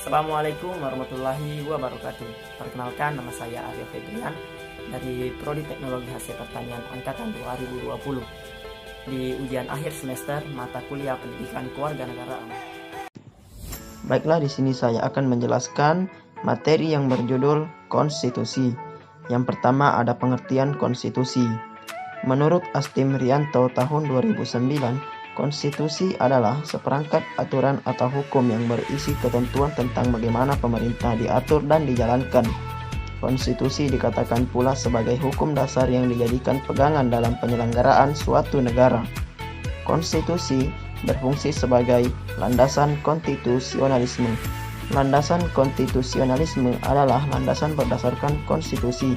Assalamualaikum warahmatullahi wabarakatuh. Perkenalkan, nama saya Arya Febrian dari Prodi Teknologi Hasil Pertanian Angkatan 2020 di ujian akhir semester mata kuliah Pendidikan Kewarganegaraan. Baiklah, di sini saya akan menjelaskan materi yang berjudul Konstitusi. Yang pertama ada pengertian konstitusi. Menurut Astim Rianto tahun 2009, konstitusi adalah seperangkat aturan atau hukum yang berisi ketentuan tentang bagaimana pemerintah diatur dan dijalankan. Konstitusi dikatakan pula sebagai hukum dasar yang dijadikan pegangan dalam penyelenggaraan suatu negara. Konstitusi berfungsi sebagai landasan konstitusionalisme. Landasan konstitusionalisme adalah landasan berdasarkan konstitusi,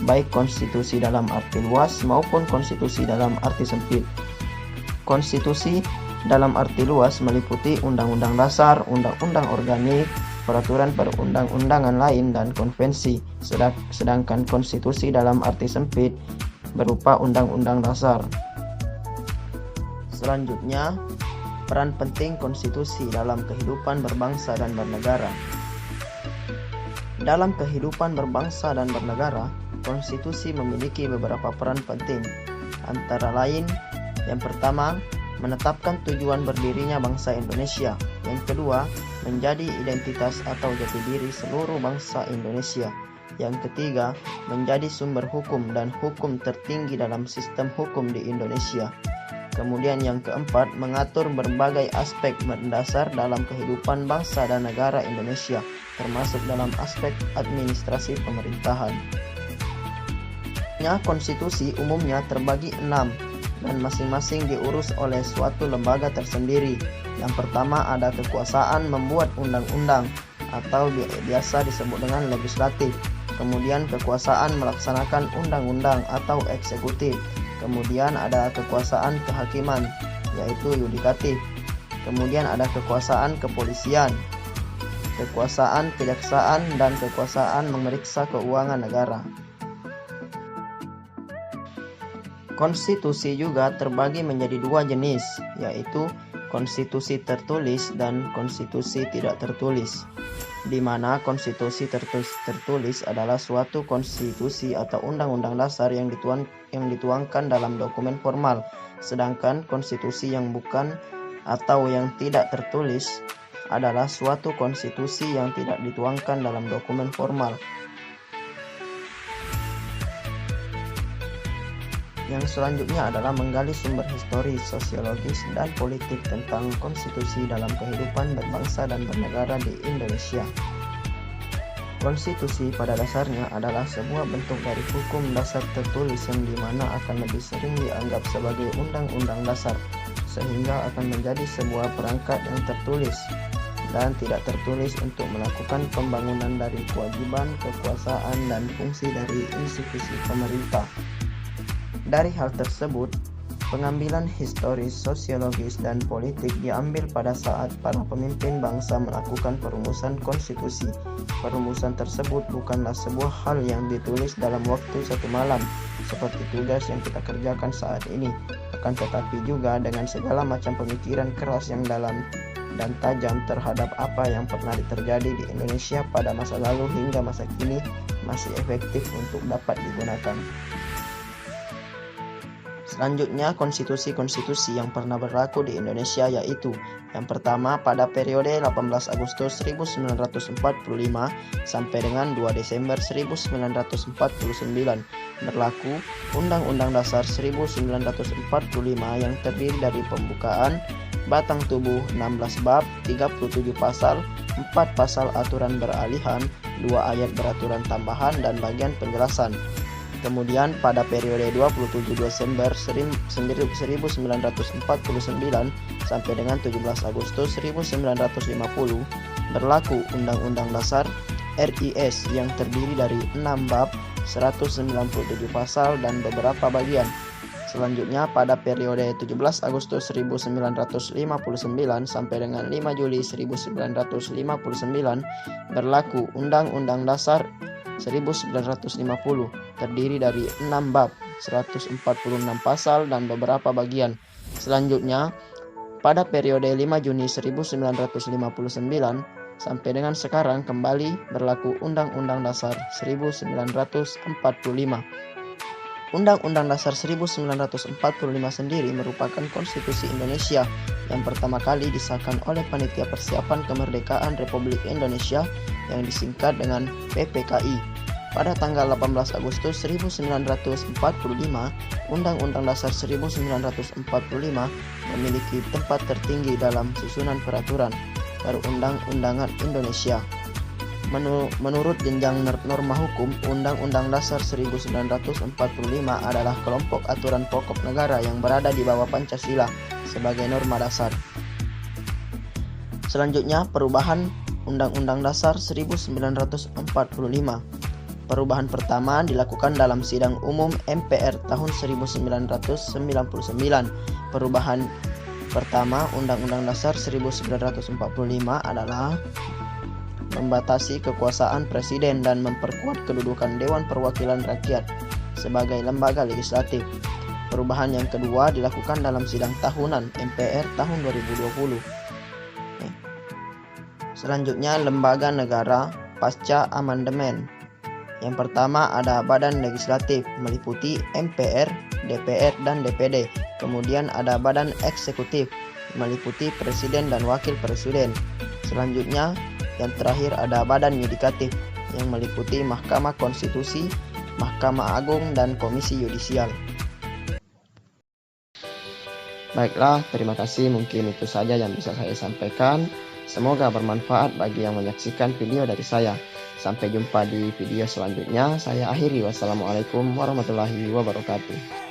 baik konstitusi dalam arti luas maupun konstitusi dalam arti sempit. Konstitusi dalam arti luas meliputi undang-undang dasar, undang-undang organik, peraturan perundang-undangan lain, dan konvensi. Sedangkan konstitusi dalam arti sempit berupa undang-undang dasar. Selanjutnya, peran penting konstitusi dalam kehidupan berbangsa dan bernegara. Dalam kehidupan berbangsa dan bernegara, konstitusi memiliki beberapa peran penting. Antara lain, yang pertama, menetapkan tujuan berdirinya bangsa Indonesia. Yang kedua, menjadi identitas atau jati diri seluruh bangsa Indonesia. Yang ketiga, menjadi sumber hukum dan hukum tertinggi dalam sistem hukum di Indonesia. Kemudian yang keempat, mengatur berbagai aspek mendasar dalam kehidupan bangsa dan negara Indonesia, termasuk dalam aspek administrasi pemerintahan. Konstitusi umumnya terbagi 6 dan masing-masing diurus oleh suatu lembaga tersendiri. Yang pertama ada kekuasaan membuat undang-undang atau biasa disebut dengan legislatif. Kemudian kekuasaan melaksanakan undang-undang atau eksekutif. Kemudian ada kekuasaan kehakiman, yaitu yudikatif. Kemudian ada kekuasaan kepolisian, kekuasaan kejaksaan, dan kekuasaan memeriksa keuangan negara. Konstitusi juga terbagi menjadi 2 jenis, yaitu konstitusi tertulis dan konstitusi tidak tertulis, di mana konstitusi tertulis adalah suatu konstitusi atau undang-undang dasar yang dituangkan dalam dokumen formal, sedangkan konstitusi yang bukan atau yang tidak tertulis adalah suatu konstitusi yang tidak dituangkan dalam dokumen formal. Yang selanjutnya adalah menggali sumber historis, sosiologis, dan politik tentang konstitusi dalam kehidupan berbangsa dan bernegara di Indonesia. Konstitusi pada dasarnya adalah sebuah bentuk dari hukum dasar tertulis yang dimana akan lebih sering dianggap sebagai undang-undang dasar, sehingga akan menjadi sebuah perangkat yang tertulis dan tidak tertulis untuk melakukan pembangunan dari kewajiban, kekuasaan, dan fungsi dari institusi pemerintah. Dari hal tersebut, pengambilan historis, sosiologis, dan politik diambil pada saat para pemimpin bangsa melakukan perumusan konstitusi. Perumusan tersebut bukanlah sebuah hal yang ditulis dalam waktu 1 malam, seperti tugas yang kita kerjakan saat ini, akan tetapi juga dengan segala macam pemikiran keras yang dalam dan tajam terhadap apa yang pernah terjadi di Indonesia pada masa lalu hingga masa kini masih efektif untuk dapat digunakan. Selanjutnya, konstitusi-konstitusi yang pernah berlaku di Indonesia yaitu yang pertama pada periode 18 Agustus 1945 sampai dengan 2 Desember 1949 berlaku Undang-Undang Dasar 1945 yang terdiri dari pembukaan, batang tubuh 16 bab, 37 pasal, 4 pasal aturan beralihan, 2 ayat beraturan tambahan, dan bagian penjelasan. Kemudian pada periode 27 Desember 1949 sampai dengan 17 Agustus 1950 berlaku Undang-Undang Dasar RIS yang terdiri dari 6 bab, 197 pasal, dan beberapa bagian. Selanjutnya pada periode 17 Agustus 1959 sampai dengan 5 Juli 1959 berlaku Undang-Undang Dasar 1950 terdiri dari 6 bab, 146 pasal, dan beberapa bagian. Selanjutnya, pada periode 5 Juni 1959 sampai dengan sekarang kembali berlaku Undang-Undang Dasar 1945. Undang-Undang Dasar 1945 sendiri merupakan konstitusi Indonesia yang pertama kali disahkan oleh Panitia Persiapan Kemerdekaan Republik Indonesia yang disingkat dengan PPKI. Pada tanggal 18 Agustus 1945, Undang-Undang Dasar 1945 memiliki tempat tertinggi dalam susunan peraturan perundang-undangan Indonesia. Menurut jenjang norma hukum, Undang-Undang Dasar 1945 adalah kelompok aturan pokok negara yang berada di bawah Pancasila sebagai norma dasar. Selanjutnya, perubahan Undang-Undang Dasar 1945. Perubahan pertama dilakukan dalam Sidang Umum MPR tahun 1999. Perubahan pertama Undang-Undang Dasar 1945 adalah membatasi kekuasaan Presiden dan memperkuat kedudukan Dewan Perwakilan Rakyat sebagai lembaga legislatif. Perubahan yang kedua dilakukan dalam Sidang Tahunan MPR tahun 2020. Selanjutnya, lembaga negara pasca amandemen. Yang pertama ada Badan Legislatif, meliputi MPR, DPR, dan DPD. Kemudian ada Badan Eksekutif, meliputi Presiden dan Wakil Presiden. Selanjutnya, yang terakhir ada Badan Yudikatif, yang meliputi Mahkamah Konstitusi, Mahkamah Agung, dan Komisi Yudisial. Baiklah, terima kasih. Mungkin itu saja yang bisa saya sampaikan. Semoga bermanfaat bagi yang menyaksikan video dari saya. Sampai jumpa di video selanjutnya. Saya akhiri. Wassalamualaikum warahmatullahi wabarakatuh.